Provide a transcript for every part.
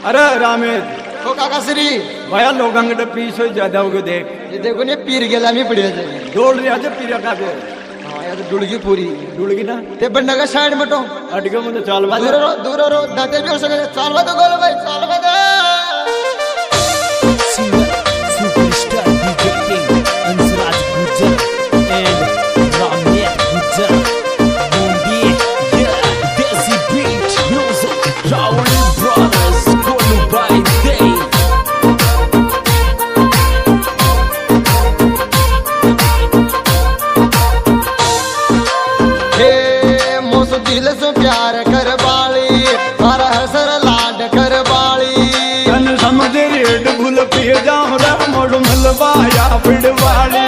अरे रामेद तो काका श्री भया लोकांकडे पीस ज्यादा उगे देख हे देखून हे पीर गेला मी पुढे दोड रियाचे पिरा का दे डुळगी पुरी डुळगी ना ते पण नका साइड मटो अटके म्हणजे चाल दूर रो दाते जोर सगळे चालवा तो गोल भाई चालवा दे singer, superstar DJ King, Ansraj Gujjar and Ramet Gujjar. Bombay, yeah, Desi Beat, music, Rowley Brothers, Golu by Day. हे मोस दिल से प्यार कर बाली हर हसर लाड कर बाली तन समझ रेड भूल पिए जाऊं रे मोड़ मलबाया पिड़वाड़ी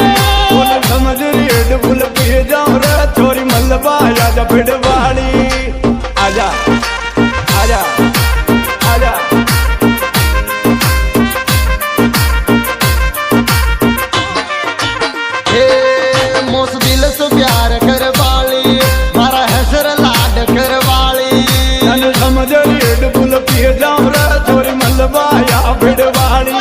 तन समझ रेड भूल पिए जाऊं रे छोरी मलबाया जा पिड़वाड़ी आजा आजा आजा हे मोस दिल से प्यार कर बाली हर हसर लाड कर बाली तन समझ रेड भूल पिए जाऊं रे छोरी मलबाया पिड़वाड़ी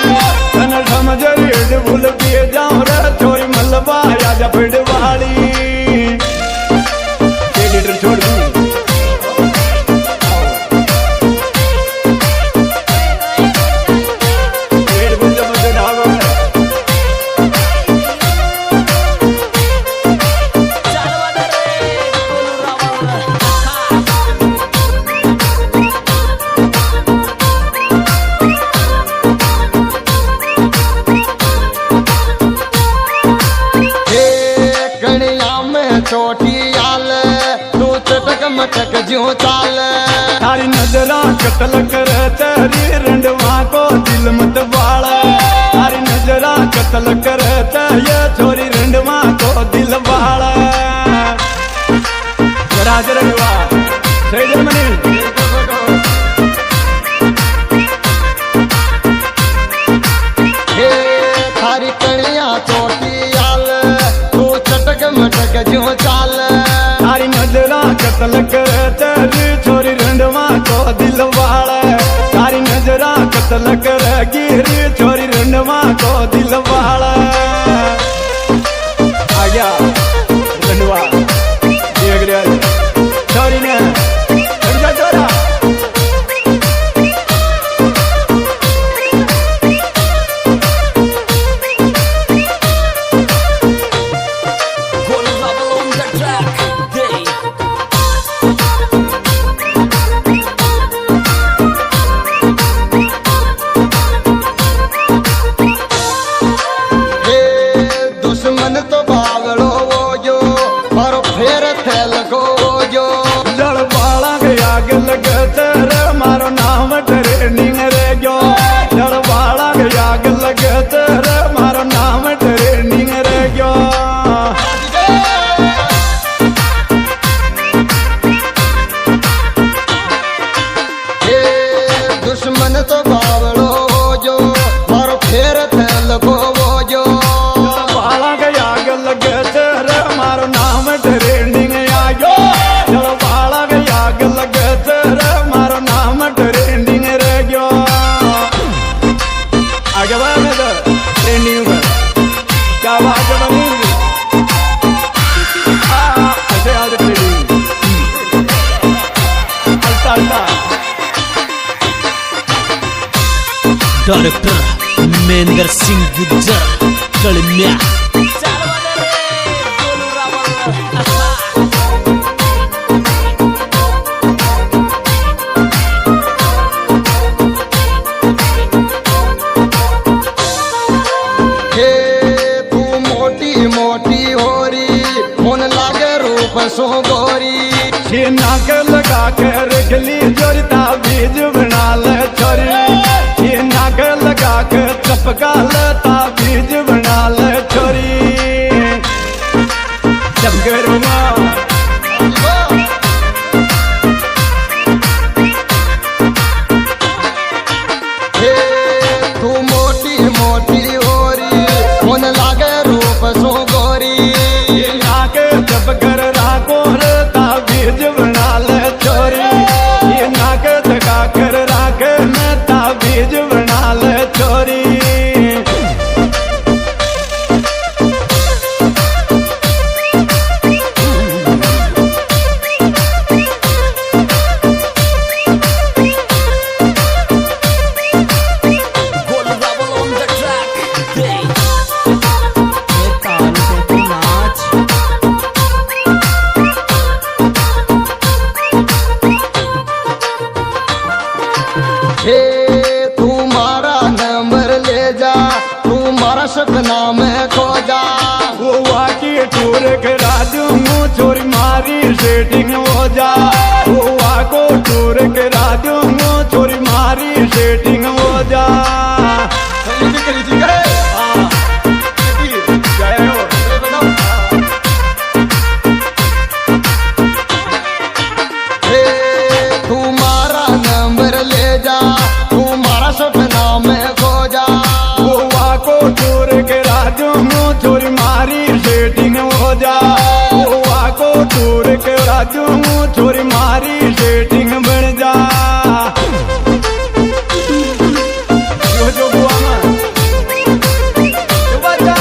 तन समझ रेड भूल पिए जाऊं रे छोरी मलबाया जा पिड़वाड़ी लीटर छोड़ दूं रेड भूल मुझे ढाबो हे कणिया में चोटी आल तू चटक मटक ज्यों चाल तारी नजरा कतल कर तेरी रंडवा को दिल मत बाड़ा तारी नजरा कतल कर ये छोरी रंडवा को दिल बाड़ा राज रंडवा सही जर्मनी हे थारी कणिया चोटी आल तू चटक मटक ज्यों चाल तारी नजरा कतल कर तेरी छोरी रंडवा को दिल बाड़ा तारी नजरा कतल कर गिरी छोरी रंडवा को दिल बाड़ा आ गया रंडवा देख रहा छोरी ने रंडा छोरा Golu Rebel on the track, Day. हे दुश्मन तो बावलो वो जो पर फेर थैल को वो जो जड़ बाला के आगे लगे तेरे मारो नाम ट्रेनिंग रे गयो जड़ बाला के आगे लगे तेरे मारो नाम ट्रेनिंग रे गयो हे दुश्मन तो बावलो वो जो पर फेर थैल को वो जो जड़ बाला के आगे लगे तेरे मारो नाम ट्रेनिंग आयो जड़ बाला के आगे लगे तेरे मारो नाम ट्रेनिंग रे गयो आगे बढ़ मेरे ट्रेनिंग में क्या बात है बनी ऐसे आज ट्रेनिंग अल्टा अल्टा Director Mendra Singh Gujjar, Kalmya. हे तू मोटी मोटी होरी मन लागे रूप सो गोरी छीना के लगा के रख ली जोरता बीज बना ले छोरी छीना के लगा के चपका लेता बीज बना ले छोरी जब गरुमा हे तू मोटी मोटी होरी मन लागे रूप सो गोरी छीना के जब घर राखो रे ता बीज बना ले छोरी छीना के लगा हे तू मारा नंबर ले जा, तू मारा सपना में खो जा। गोवा की टूर करा दूंगा छोरी मारी सेटिंग हो जा। गोवा को टूर करा दूंगा छोरी मारी सेटिंग हो जा। हाँ, जय हो। हे तू मारा नंबर ले जा, तू मारा सपना में खो जा। गोवा को टूर करा दूंगा छोरी मारी सेटिंग हो जा। गोवा को टूर करा दूंगा छोरी मारी सेटिंग बन जा। जो गोवा में जो बजा।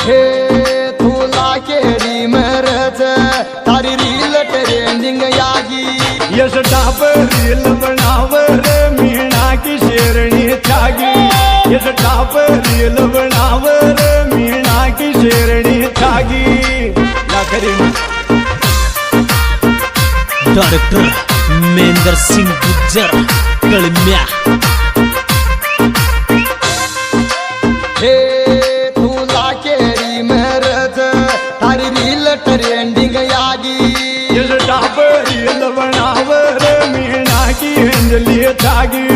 हे तू लाकेरी मरज, तारी रील ट्रेंडिंग यागी। यश टाप रील बनाव रे मीणा की शेरणी छागी। यश टाप रील बनाव रे मीणा की शेरणी छागी। क्या करें डायरेक्टर महेंद्र सिंह गुज्जर कलम्या। हे तू लाकेरी मरज, तारी रील ट्रेंडिंग यागी। यश टाप रील बनाव रे मीणा की अंजलि छागी।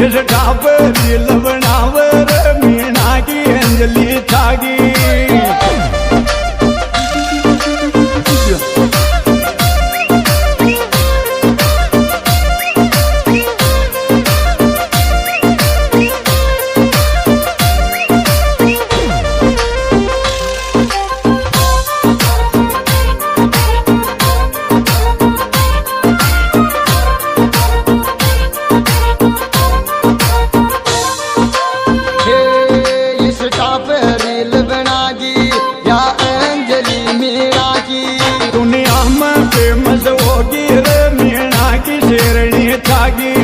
यश टाप रील बनाव रे मीणा की अंजलि छागी। हे इस टाप रील बनागी या अंजलि मीणा की। दुनिया में फेमस होगी रे मीणा की शेरणी छागी।